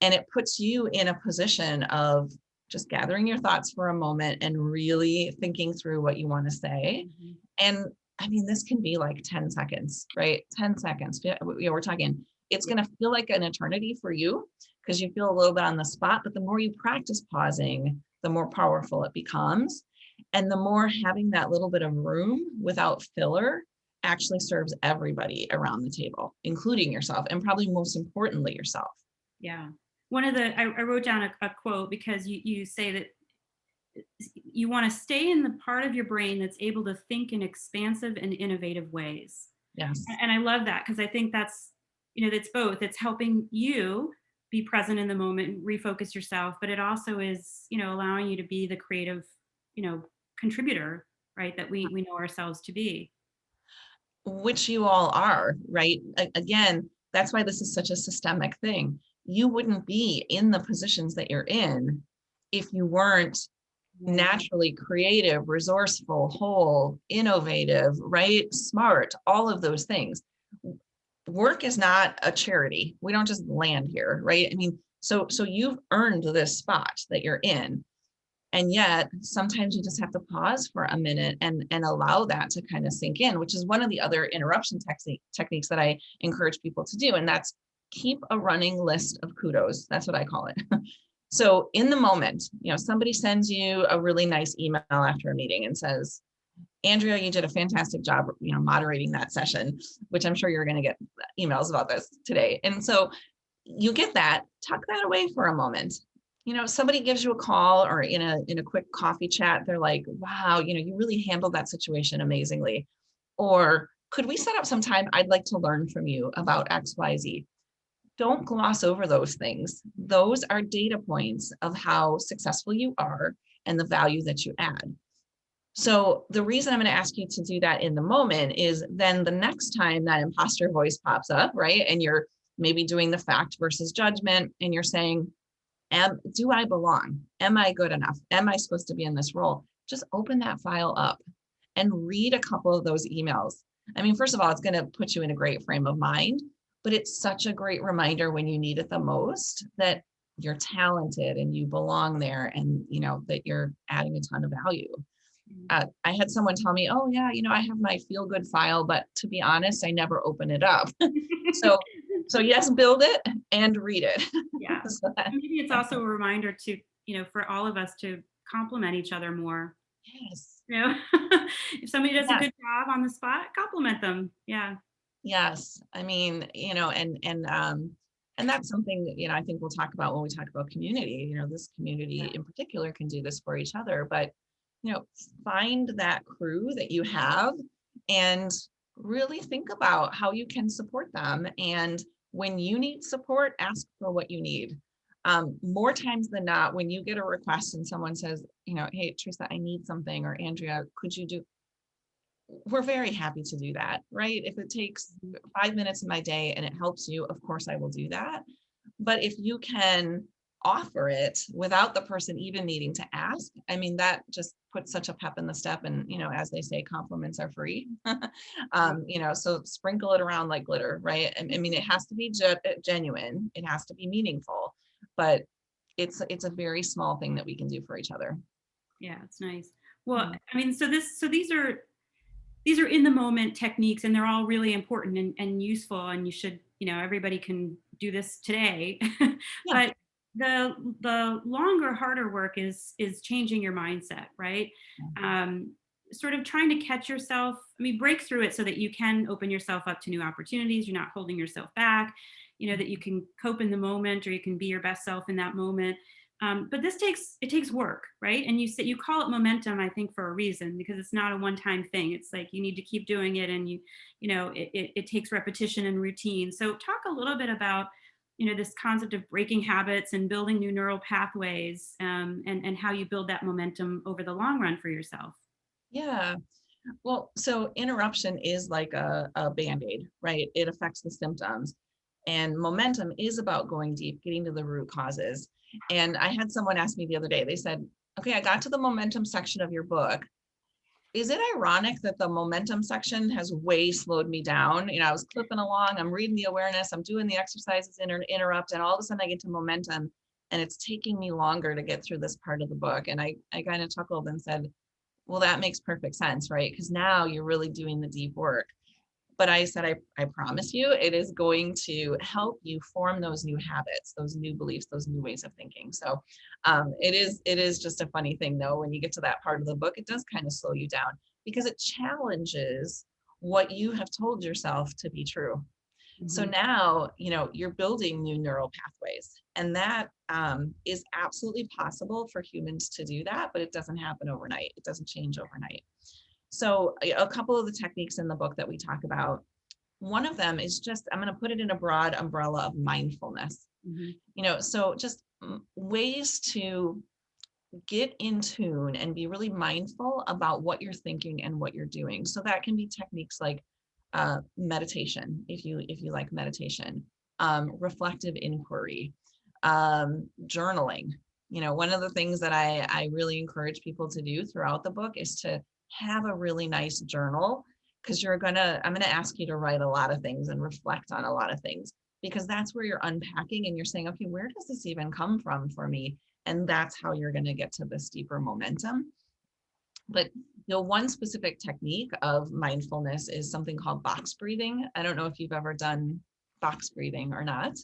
And it puts you in a position of just gathering your thoughts for a moment and really thinking through what you want to say. Mhm. And I mean, this can be like 10 seconds, right? 10 seconds. We're talking, it's Yeah. going to feel like an eternity for you because you feel a little bit on the spot. But the more you practice pausing, the more powerful it becomes. And the more having that little bit of room without filler actually serves everybody around the table, including yourself, and probably most importantly, yourself. Yeah. One of the I wrote down a quote, because you say that you want to stay in the part of your brain that's able to think in expansive and innovative ways. Yes. And I love that, because I think that's both. It's helping you be present in the moment and refocus yourself, but it also is, allowing you to be the creative, you know, contributor, right? That we know ourselves to be. Which you all are, right? Again, that's why this is such a systemic thing. You wouldn't be in the positions that you're in if you weren't Right. naturally creative, resourceful, whole, innovative, right? Smart, all of those things. Work is not a charity. We don't just land here, right? I mean, so you've earned this spot that you're in. And yet sometimes you just have to pause for a minute and allow that to kind of sink in, which is one of the other interruption techniques that I encourage people to do. And that's keep a running list of kudos. That's what I call it. So in the moment, somebody sends you a really nice email after a meeting and says, Andrea, you did a fantastic job, moderating that session, which I'm sure you're going to get emails about this today. And so you get that, tuck that away for a moment. Somebody gives you a call or in a quick coffee chat, they're like, wow, you really handled that situation amazingly. Or could we set up some time? I'd like to learn from you about XYZ. Don't gloss over those things. Those are data points of how successful you are and the value that you add. So the reason I'm going to ask you to do that in the moment is then the next time that imposter voice pops up, right? And you're maybe doing the fact versus judgment and you're saying, do I belong? Am I good enough? Am I supposed to be in this role? Just open that file up and read a couple of those emails. I mean, first of all, it's going to put you in a great frame of mind, but it's such a great reminder when you need it the most that you're talented and you belong there, and that you're adding a ton of value. I had someone tell me, oh yeah, I have my feel good file, but to be honest, I never open it up. so so yes, build it and read it. Yeah. So Maybe it's that's also a reminder to, for all of us to compliment each other more. yes. You know, if somebody does a Yes. good job on the spot, compliment them. Yeah. Yes. I mean, and that's something that, I think we'll talk about when we talk about community. This community Yeah. in particular can do this for each other, but you know, find that crew that you have and really think about how you can support them. And when you need support, ask for what you need. More times than not, when you get a request and someone says, you know, hey, Teresa, I need something, or Andrea, could you do, we're very happy to do that, right? If it takes 5 minutes of my day and it helps you, of course I will do that. But if you can offer it without the person even needing to ask, I mean, that just puts such a pep in the step. And, you know, as they say, compliments are free. You know, so sprinkle it around like glitter, right? I mean, it has to be genuine, it has to be meaningful, but it's a very small thing that we can do for each other. Yeah, it's nice. Well, Mm. I mean, so these are in the moment techniques, and they're all really important and useful, and you should, everybody can do this today. Yeah. But the longer, harder work is changing your mindset, right? um, Sort of trying to catch yourself, I mean, break through it so that you can open yourself up to new opportunities, you're not holding yourself back, that you can cope in the moment, or you can be your best self in that moment. But it takes work, right? And you call it momentum, I think, for a reason, because it's not a one-time thing. It's like you need to keep doing it, and it takes repetition and routine. So talk a little bit about this concept of breaking habits and building new neural pathways, and how you build that momentum over the long run for yourself. Yeah. Well, so interruption is like a band-aid, right? It affects the symptoms. And momentum is about going deep, getting to the root causes. And I had someone ask me the other day, they said, okay, I got to the momentum section of your book. Is it ironic that the momentum section has way slowed me down? You know, I was clipping along, I'm reading the awareness, I'm doing the exercises, interrupt, and all of a sudden I get to momentum and it's taking me longer to get through this part of the book. And I kind of chuckled and said, well, that makes perfect sense, right? Because now you're really doing the deep work. But I said, I promise you, it is going to help you form those new habits, those new beliefs, those new ways of thinking. So it is just a funny thing though, when you get to that part of the book, it does kind of slow you down because it challenges what you have told yourself to be true. So Mhm. now, you know, you're building new neural pathways, and that is absolutely possible for humans to do that, but it doesn't happen overnight. It doesn't change overnight. So a couple of the techniques in the book that we talk about, one of them is just, I'm going to put it in a broad umbrella of mindfulness. Mhm. You know, so just ways to get in tune and be really mindful about what you're thinking and what you're doing. So that can be techniques like meditation, if you like meditation, reflective inquiry, journaling. You know, one of the things that I really encourage people to do throughout the book is to have a really nice journal, because I'm gonna ask you to write a lot of things and reflect on a lot of things, because that's where you're unpacking and you're saying, okay, where does this even come from for me? And that's how you're going to get to this deeper momentum. But one specific technique of mindfulness is something called box breathing. I don't know if you've ever done box breathing or not.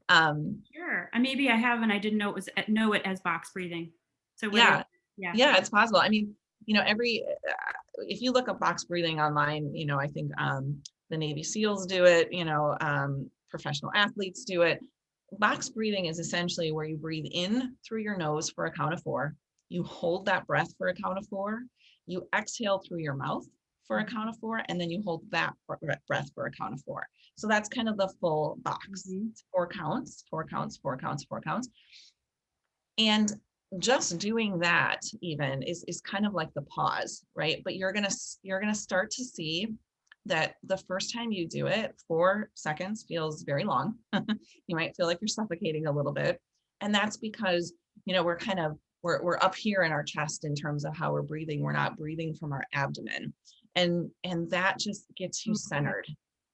Um, Sure. Maybe I have, and I didn't know it as box breathing. So what is? yeah, Yeah. yeah, it's possible. I mean, if you look up box breathing online, I think the Navy SEALs do it. Professional athletes do it. Box breathing is essentially where you breathe in through your nose for a count of four. You hold that breath for a count of four. You exhale through your mouth for a count of four, and then you hold that breath for a count of four. So that's kind of the full box. Mhm. It's four counts, four counts, four counts, four counts. And just doing that even is kind of like the pause, right? But you're gonna start to see that the first time you do it, 4 seconds feels very long. You might feel like you're suffocating a little bit. And that's because, we're up here in our chest in terms of how we're breathing. We're not breathing from our abdomen. And that just gets you Okay. centered.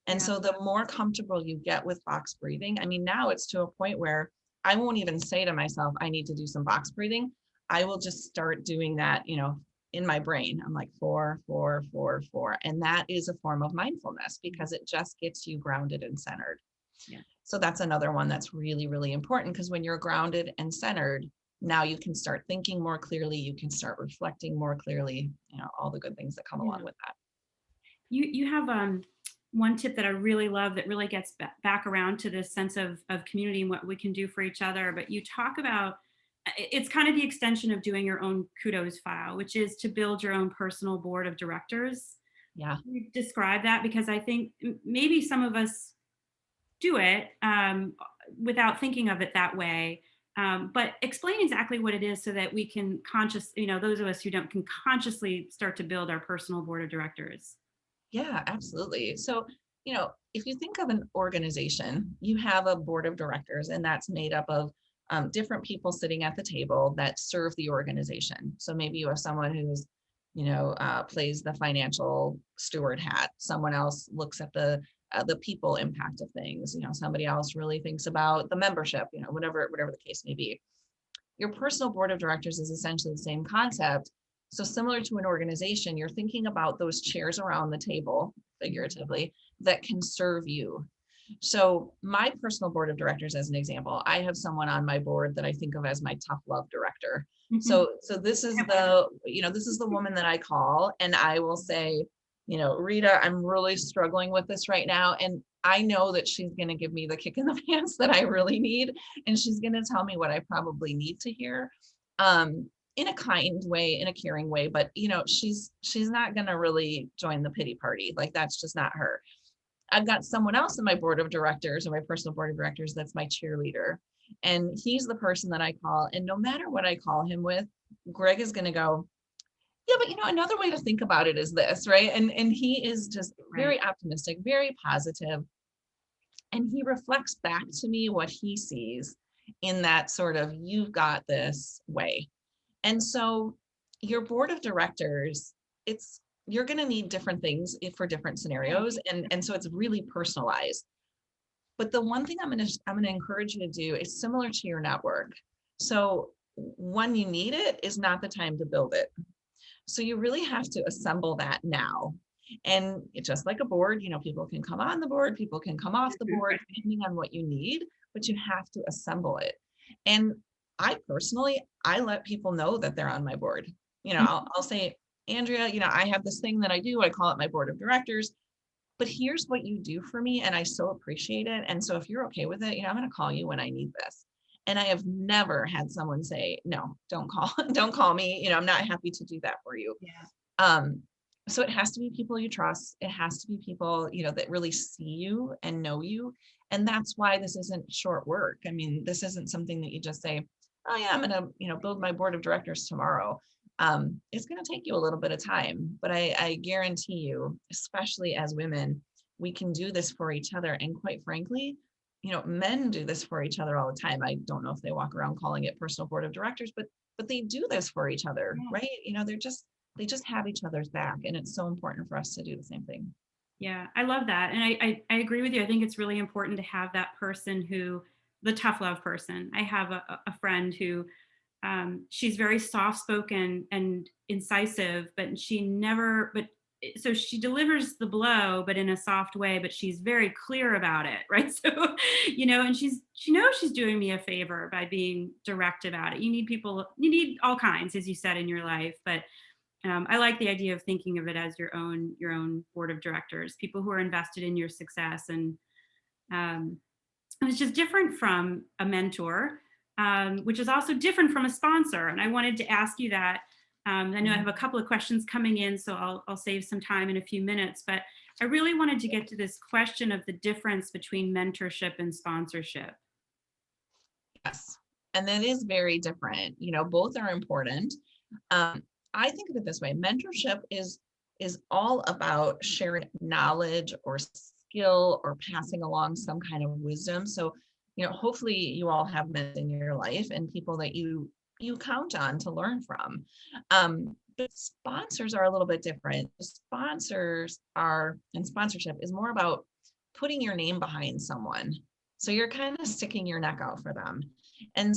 And Yeah. so the more comfortable you get with box breathing, I mean, now it's to a point where I won't even say to myself, I need to do some box breathing. I will just start doing that, in my brain. I'm like 4, 4, 4, 4. And that is a form of mindfulness because it just gets you grounded and centered. Yeah. So that's another one that's really, really important, because when you're grounded and centered, now you can start thinking more clearly. You can start reflecting more clearly, all the good things that come along Yeah. with that. You have one tip that I really love that really gets back around to this sense of community and what we can do for each other. But you talk about it's kind of the extension of doing your own kudos file, which is to build your own personal board of directors. Yeah. You describe that because I think maybe some of us do it without thinking of it that way. But explain exactly what it is so that we can those of us who don't can consciously start to build our personal board of directors. Yeah, absolutely. So, if you think of an organization, you have a board of directors, and that's made up of different people sitting at the table that serve the organization. So maybe you have someone who's, plays the financial steward hat. Someone else looks at the people impact of things. Somebody else really thinks about the membership. Whatever the case may be. Your personal board of directors is essentially the same concept. So similar to an organization, you're thinking about those chairs around the table, figuratively, that can serve you. So my personal board of directors, as an example, I have someone on my board that I think of as my tough love director. Mhm. So this is I have one. this is the woman that I call, and I will say, Rita, I'm really struggling with this right now. And I know that she's going to give me the kick in the pants that I really need. And she's going to tell me what I probably need to hear. In a kind way, in a caring way, but she's not going to really join the pity party. Like, that's just not her. I've got someone else in my board of directors, or my personal board of directors, that's my cheerleader. And he's the person that I call. And no matter what I call him with, Greg is going to go, yeah, but another way to think about it is this, right? And he is just Right. very optimistic, very positive, and he reflects back to me what he sees in that sort of "you've got this" way. And so your board of directors, it's you're going to need different things for different Yeah. scenarios, and so it's really personalized. But the one thing I'm going to encourage you to do is similar to your network. So when you need it is not the time to build it. So you really have to assemble that now. And it's just like a board, people can come on the board, people can come off the board, depending on what you need, but you have to assemble it. And I let people know that they're on my board. I'll say, Andrea, I have this thing that I do. I call it my board of directors, but here's what you do for me. And I so appreciate it. And so if you're okay with it, I'm going to call you when I need this. And I have never had someone say, no, don't call, don't call me. I'm not happy to do that for you. Yeah. Um, so it has to be people you trust. It has to be people, that really see you and know you. And that's why this isn't short work. I mean, this isn't something that you just say, oh yeah, I'm going to, build my board of directors tomorrow. It's going to take you a little bit of time, but I guarantee you, especially as women, we can do this for each other. And quite frankly, men do this for each other all the time. I don't know if they walk around calling it personal board of directors, but they do this for each other, Yeah. right? They just have each other's back, and it's so important for us to do the same thing. Yeah, I love that. And I agree with you. I think it's really important to have that person the tough love person. I have a friend who, she's very soft spoken and incisive, but so she delivers the blow, but in a soft way, but she's very clear about it. Right. So, and she knows she's doing me a favor by being direct about it. You need all kinds, as you said, in your life, but I like the idea of thinking of it as your own board of directors, people who are invested in your success, um, and it's just different from a mentor, which is also different from a sponsor. And I wanted to ask you that. I know I have a couple of questions coming in, so I'll save some time in a few minutes. But I really wanted to get to this question of the difference between mentorship and sponsorship. Yes. And that is very different. Both are important. Um, I think of it this way: mentorship is all about sharing knowledge or skill or passing along some kind of wisdom. So, hopefully you all have men in your life and people that you count on to learn from. But sponsors are a little bit different. And sponsorship is more about putting your name behind someone. So you're kind of sticking your neck out for them. And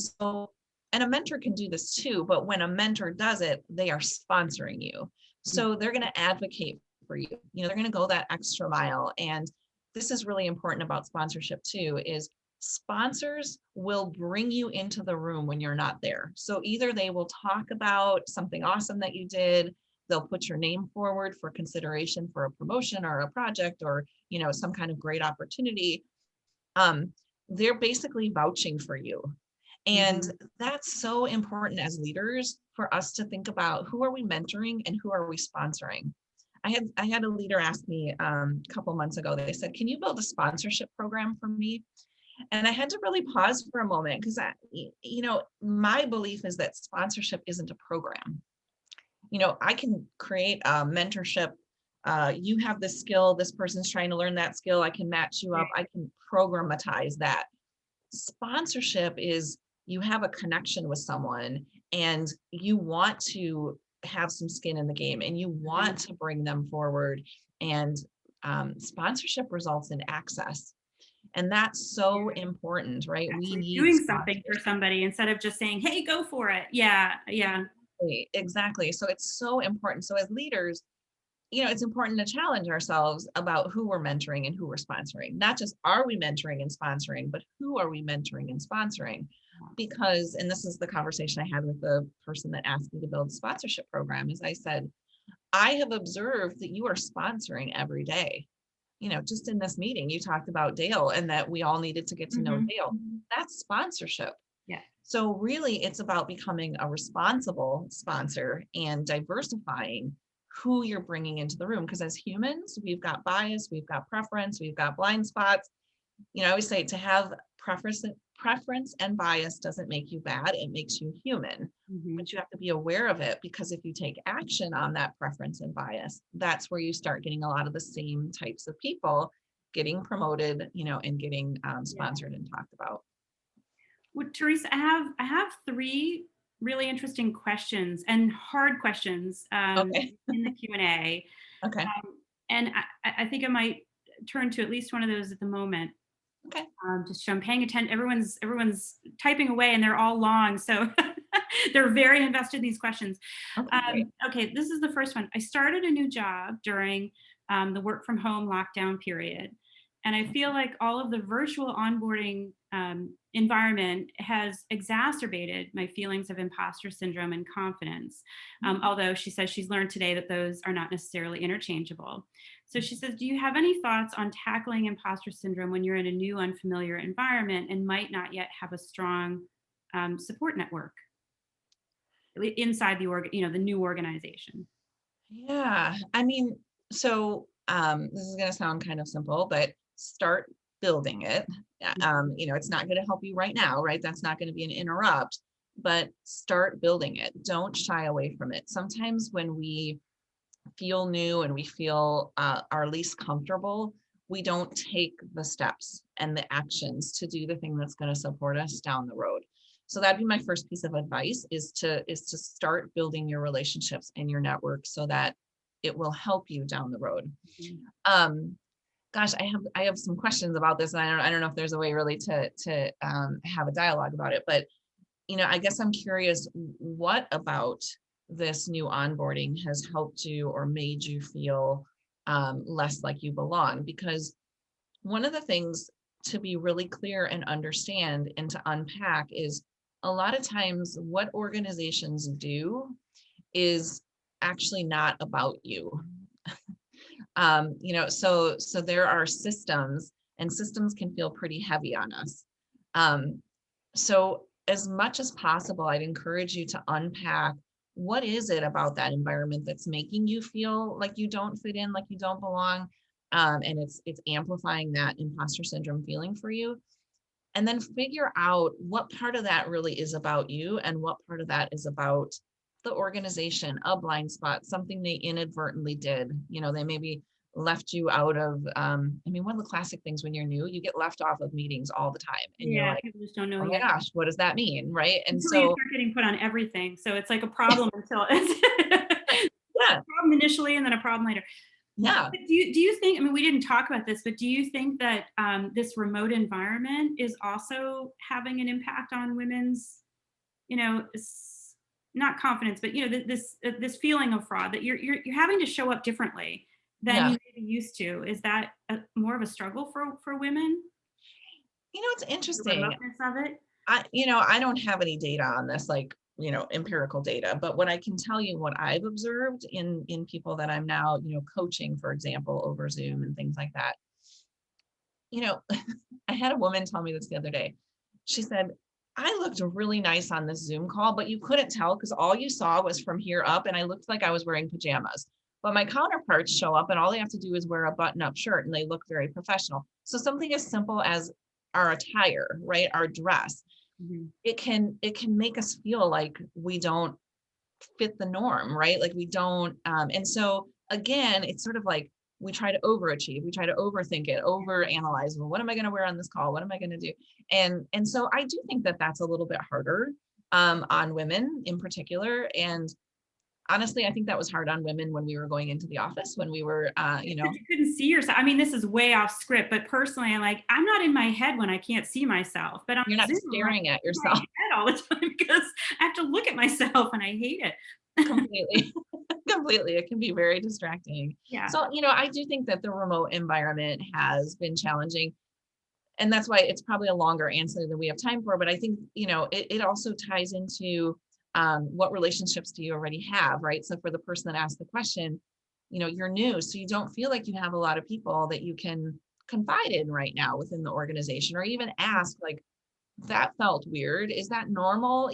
a mentor can do this too, but when a mentor does it, they are sponsoring you. So they're going to advocate for you. They're going to go that extra mile. And this is really important about sponsorship too, is sponsors will bring you into the room when you're not there. So either they will talk about something awesome that you did, they'll put your name forward for consideration for a promotion or a project or, some kind of great opportunity. They're basically vouching for you. And Mhm. that's so important as leaders for us to think about who are we mentoring and who are we sponsoring. I had a leader ask me a couple months ago. They said, "Can you build a sponsorship program for me?" And I had to really pause for a moment because my belief is that sponsorship isn't a program. I can create a mentorship. You have this skill, this person's trying to learn that skill. I can match you Yeah. up. I can programatize that. Sponsorship is you have a connection with someone and you want to have some skin in the game and you want Mhm. to bring them forward. And sponsorship results in access. And that's so important, right? We Actually need doing something for sponsors. somebody instead of just saying, "Hey, go for it." Yeah, yeah. Exactly. So it's so important. So as leaders, it's important to challenge ourselves about who we're mentoring and who we're sponsoring. Not just are we mentoring and sponsoring, but who are we mentoring and sponsoring? Because, and this is the conversation I had with the person that asked me to build a sponsorship program, is I said, I have observed that you are sponsoring every day. Just in this meeting, you talked about Dale and that we all needed to get to know Mhm. Dale. That's sponsorship. Yeah. So really it's about becoming a responsible sponsor and diversifying who you're bringing into the room. Because as humans, we've got bias, we've got preference, we've got blind spots. I always say to have preference and bias doesn't make you bad, it makes you human. Mhm. But you have to be aware of it because if you take action on that preference and bias, that's where you start getting a lot of the same types of people getting promoted, and getting Yeah. sponsored and talked about. Well, Teresa, I have 3 really interesting questions and hard questions, Okay. in the Q&A, Okay. and I think I might turn to at least one of those at the moment. Okay. Just so I'm paying attention. Everyone's typing away, and they're all long, so they're very invested in these questions. Okay, great. Okay, this is the first one. I started a new job during the work from home lockdown period, and I feel like all of the virtual onboarding environment has exacerbated my feelings of imposter syndrome and confidence. Although she says she's learned today that those are not necessarily interchangeable. So she says, do you have any thoughts on tackling imposter syndrome when you're in a new, unfamiliar environment and might not yet have a strong support network inside the new organization? Yeah. I mean, so this is going to sound kind of simple, but start building it. It's not going to help you right now, right? That's not going to be an interrupt, but start building it. Don't shy away from it. Sometimes when we feel new and we feel our least comfortable, we don't take the steps and the actions to do the thing that's going to support us down the road. So that'd be my first piece of advice is to start building your relationships and your network so that it will help you down the road. Mhm. Um, gosh, I have some questions about this, and I don't know if there's a way really to have a dialogue about it, but I guess I'm curious, what about this new onboarding has helped you or made you feel less like you belong? Because one of the things to be really clear and understand and to unpack is a lot of times what organizations do is actually not about you. So there are systems, and systems can feel pretty heavy on us. Um, so as much as possible, I'd encourage you to unpack what is it about that environment that's making you feel like you don't fit in, like you don't belong, and it's amplifying that imposter syndrome feeling for you. And then figure out what part of that really is about you and what part of that is about the organization, a blind spot, something they inadvertently did. They maybe left you out of, one of the classic things when you're new, you get left off of meetings all the time. And you're Yeah, like, people just don't know oh my yet. gosh, what does that mean? Right. And Until you so, start getting put on everything. So it's like a problem until it's yeah, a problem initially and then a problem later. yeah. But do you think, I mean, we didn't talk about this, but do you think that this remote environment is also having an impact on women's, not confidence, but this feeling of fraud that you're having to show up differently than you Yeah. may be used to? Is that more of a struggle for women? It's The interesting. remoteness of it? I don't have any data on this, like, empirical data, but what I can tell you, what I've observed in people that I'm now, coaching, for example, over Zoom and things like that. you know, I had a woman tell me this the other day. She said, I looked really nice on this Zoom call, but you couldn't tell because all you saw was from here up, and I looked like I was wearing pajamas. But my counterparts show up, and all they have to do is wear a button-up shirt, and they look very professional. So something as simple as our attire, right? Our dress, Mhm. it can make us feel like we don't fit the norm, right? Like we don't, and so again, it's sort of like we try to overachieve, we try to overthink it, overanalyze. Well, what am I going to wear on this call? What am I going to do? And so I do think that that's a little bit harder on women in particular. And honestly, I think that was hard on women when we were going into the office, when we were, Because you couldn't see yourself. I mean, this is way off script, but personally, I'm not in my head when I can't see myself. But on you're not Zoom, I'm staring at in my yourself head all the time because I have to look at myself and I hate it. completely. Completely. It can be very distracting. Yeah. So, I do think that the remote environment has been challenging. And that's why it's probably a longer answer than we have time for. But I think, it also ties into what relationships do you already have, right? So for the person that asked the question, you're new. So you don't feel like you have a lot of people that you can confide in right now within the organization or even ask, like, that felt weird. Is that normal?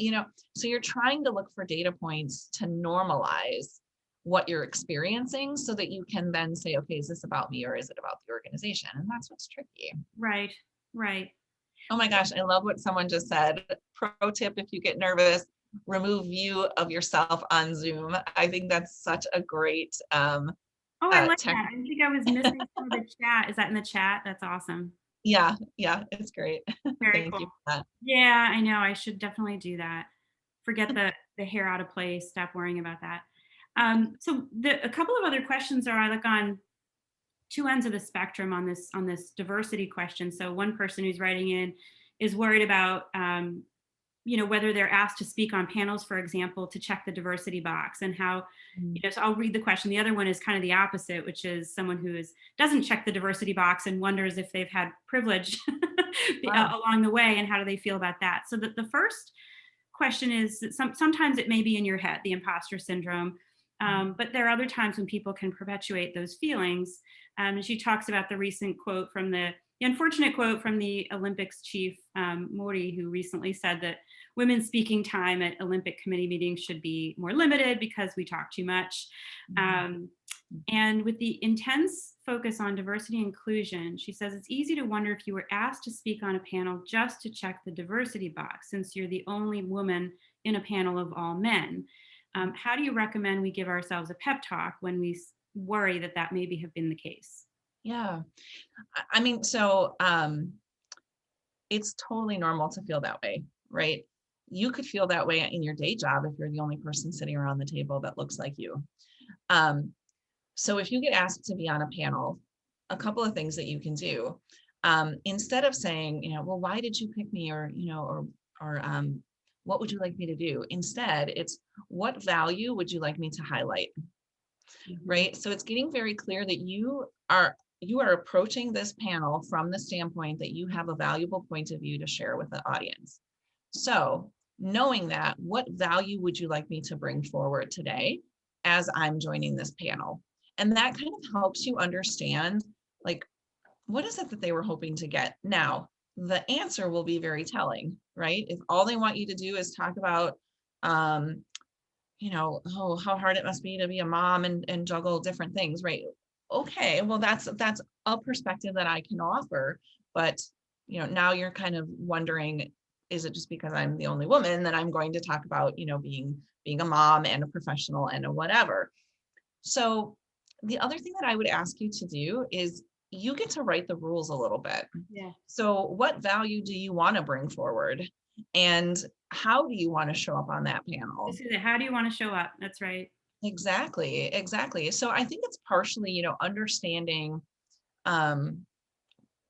So you're trying to look for data points to normalize what you're experiencing so that you can then say, okay, is this about me or is it about the organization? And that's what's tricky. Right. Right. Oh my gosh, I love what someone just said. Pro tip, if you get nervous, remove view of yourself on Zoom. I think that's such a great Oh, I like tech. that. I think I was missing some of the chat. Is that in the chat? That's awesome. Yeah, yeah, it's great. Very Thank cool. you for that. Yeah, I know. I should definitely do that. Forget the hair out of place. Stop worrying about that. So a couple of other questions are I look on two ends of the spectrum on this diversity question. So one person who's writing in is worried about whether they're asked to speak on panels, for example, to check the diversity box and how, Mm. so I'll read the question. The other one is kind of the opposite, which is someone who doesn't check the diversity box and wonders if they've had privilege Wow. along the way and how do they feel about that. So the first question is that sometimes it may be in your head, the imposter syndrome. But there are other times when people can perpetuate those feelings. And she talks about the recent quote from the unfortunate quote from the Olympics chief, Mori, who recently said that women's speaking time at Olympic committee meetings should be more limited because we talk too much. Mhm. Um, and with the intense focus on diversity and inclusion, she says it's easy to wonder if you were asked to speak on a panel just to check the diversity box, since you're the only woman in a panel of all men. How do you recommend we give ourselves a pep talk when we worry that that maybe have been the case? Yeah. I mean, so it's totally normal to feel that way, right? You could feel that way in your day job if you're the only person sitting around the table that looks like you. Um, so if you get asked to be on a panel, a couple of things that you can do. Instead of saying, well, why did you pick me? Or what would you like me to do? Instead, it's what value would you like me to highlight? Mhm. Right? So it's getting very clear that you are approaching this panel from the standpoint that you have a valuable point of view to share with the audience. So, knowing that, what value would you like me to bring forward today as I'm joining this panel? And that kind of helps you understand, like, what is it that they were hoping to get? Now, the answer will be very telling, right? If all they want you to do is talk about, um, oh, how hard it must be to be a mom and juggle different things, right? Okay, well, that's a perspective that I can offer, but now you're kind of wondering, is it just because I'm the only woman that I'm going to talk about, being a mom and a professional and a whatever? So the other thing that I would ask you to do is you get to write the rules a little bit. Yeah. So what value do you want to bring forward? And how do you want to show up on that panel? This is it. How do you want to show up? That's right. Exactly, exactly. So I think it's partially, understanding um,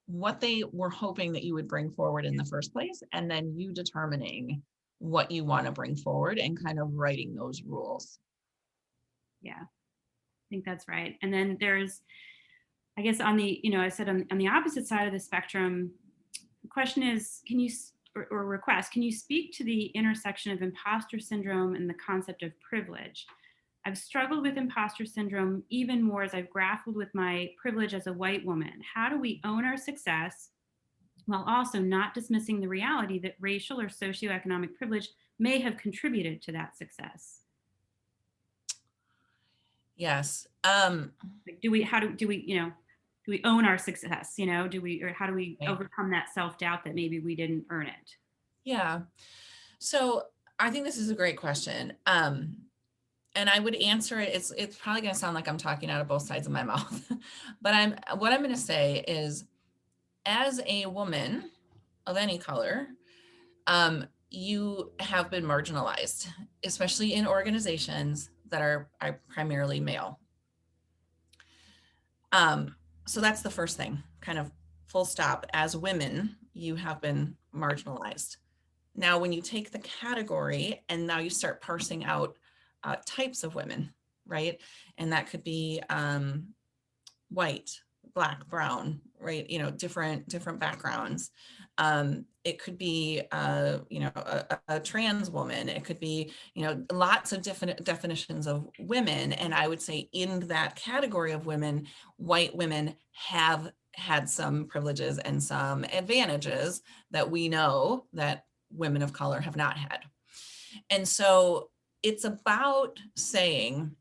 what they were hoping that you would bring forward in the first place, and then you determining what you want to bring forward and kind of writing those rules. Yeah, I think that's right. And then there's, I guess, on the, I said on the opposite side of the spectrum, the question is, can you, or request, can you speak to the intersection of imposter syndrome and the concept of privilege? I've struggled with imposter syndrome even more as I've grappled with my privilege as a white woman. How do we own our success while also not dismissing the reality that racial or socioeconomic privilege may have contributed to that success. Yes. Like, do we, do we own our success? Or how do we Right. overcome that self-doubt that maybe we didn't earn it? Yeah. So I think this is a great question. And I would answer it. It's probably going to sound like I'm talking out of both sides of my mouth, but what I'm going to say is, as a woman of any color, you have been marginalized, especially in organizations that are primarily male. Um, so that's the first thing, kind of full stop. As women, you have been marginalized. Now, when you take the category and now you start parsing out types of women, right? And that could be white, black, brown, right? Different backgrounds. It could be, a trans woman. It could be, lots of different definitions of women. And I would say in that category of women, white women have had some privileges and some advantages that we know that women of color have not had. And so it's about saying,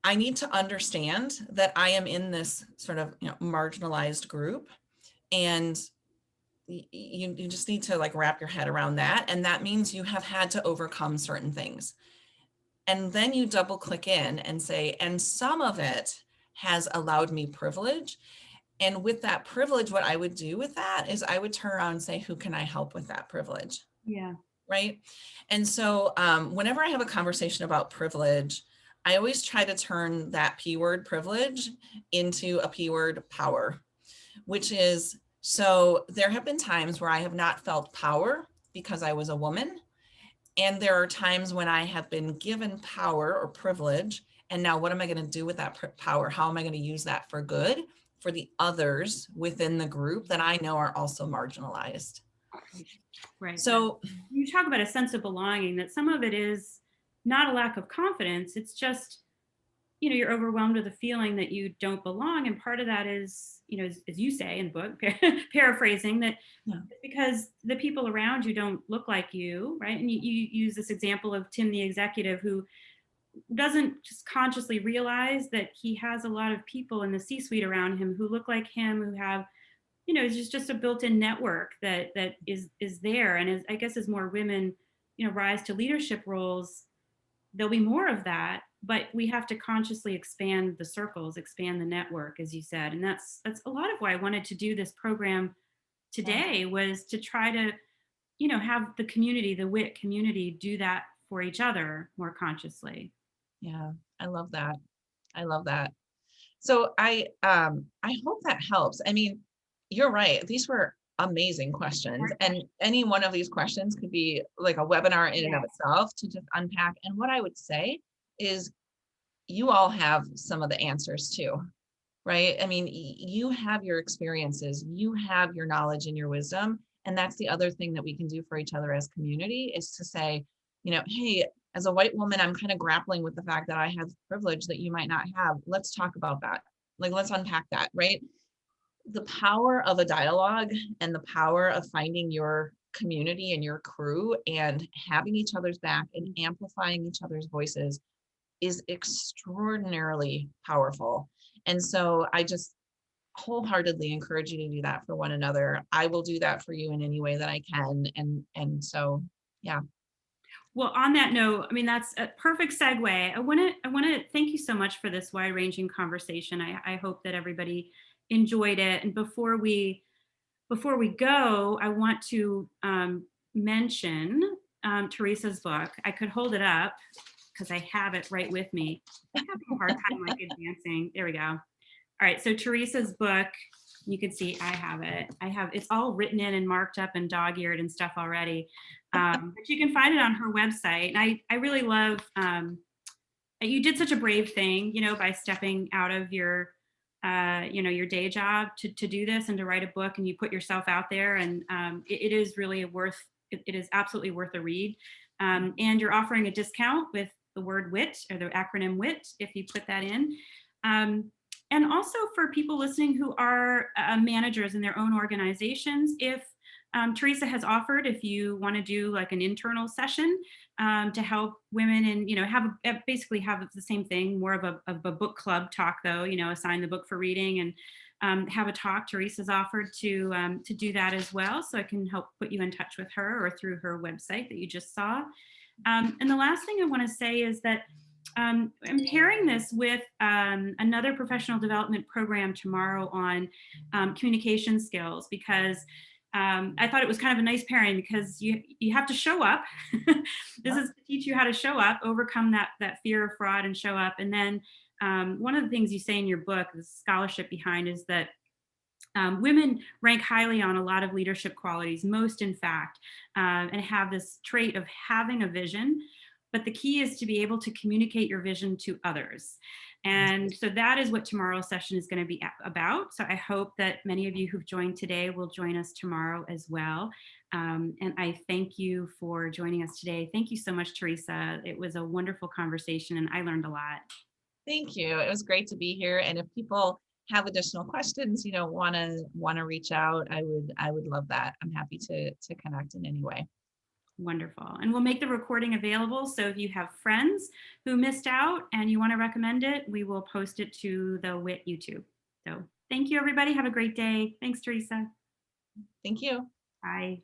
I need to understand that I am in this sort of, marginalized group, and you just need to like wrap your head around that. And that means you have had to overcome certain things. And then you double click in and say, and some of it has allowed me privilege. And with that privilege, what I would do with that is I would turn around and say, who can I help with that privilege? Yeah. Right. And so whenever I have a conversation about privilege, I always try to turn that P word privilege into a P word power, which is, so there have been times where I have not felt power because I was a woman. And there are times when I have been given power or privilege. And now what am I going to do with that power? How am I going to use that for good for the others within the group that I know are also marginalized? Right. So, You talk about a sense of belonging, that some of it is not a lack of confidence. It's just, you're overwhelmed with a feeling that you don't belong. And part of that is, as you say in the book, paraphrasing, that yeah, it's because the people around you don't look like you, right? And you use this example of Tim, the executive, who doesn't just consciously realize that he has a lot of people in the C-suite around him who look like him, who have, it's just a built-in network that is there. And I guess as more women, rise to leadership roles, there'll be more of that. But we have to consciously expand the circles, expand the network, as you said. And that's a lot of why I wanted to do this program yeah, today, was to try to, have the community, the WIT community, do that for each other more consciously. yeah. I love that. I love that. So I hope that helps. I mean, you're right. These were amazing questions. And any one of these questions could be like a webinar in and of Yeah. itself to just unpack. And what I would say is, you all have some of the answers too, right? I mean, you have your experiences, you have your knowledge and your wisdom. And that's the other thing that we can do for each other as community, is to say, hey, as a white woman, I'm kind of grappling with the fact that I have privilege that you might not have. Let's talk about that. Like, let's unpack that, right? The power of a dialogue and the power of finding your community and your crew and having each other's back and amplifying each other's voices is extraordinarily powerful. And so I just wholeheartedly encourage you to do that for one another. I will do that for you in any way that I can. And so, yeah. Well, on that note, I mean, that's a perfect segue. I want to thank you so much for this wide-ranging conversation. I hope that everybody enjoyed it. And before we go, I want to mention Teresa's book. I could hold it up because I have it right with me. I have a hard time like advancing. There we go. All right. So Teresa's book, you can see I have it. It's all written in and marked up and dog-eared and stuff already. But you can find it on her website. And I really love that you did such a brave thing, by stepping out of your your day job to do this and to write a book, and you put yourself out there. And it is really it is absolutely worth a read. And you're offering a discount with the word WIT, or the acronym WIT, if you put that in. And also for people listening who are managers in their own organizations, if Teresa has offered, if you want to do like an internal session to help women and, basically have the same thing, more of a book club talk though, assign the book for reading and have a talk. Teresa's offered to do that as well. So I can help put you in touch with her or through her website that you just saw. And the last thing I want to say is that I'm pairing this with another professional development program tomorrow on communication skills because I thought it was kind of a nice pairing because you have to show up. This is to teach you how to show up, overcome that fear of fraud and show up. And then one of the things you say in your book, the scholarship behind, is that women rank highly on a lot of leadership qualities, most in fact, and have this trait of having a vision. But the key is to be able to communicate your vision to others. And so that is what tomorrow's session is going to be about. So I hope that many of you who've joined today will join us tomorrow as well. And I thank you for joining us today. Thank you so much, Teresa. It was a wonderful conversation and I learned a lot. Thank you. It was great to be here. And if people have additional questions, want to reach out, I would love that. I'm happy to connect in any way. Wonderful. And we'll make the recording available. So if you have friends who missed out and you want to recommend it, we will post it to the WIT YouTube. So thank you, everybody. Have a great day. Thanks, Teresa. Thank you. Bye.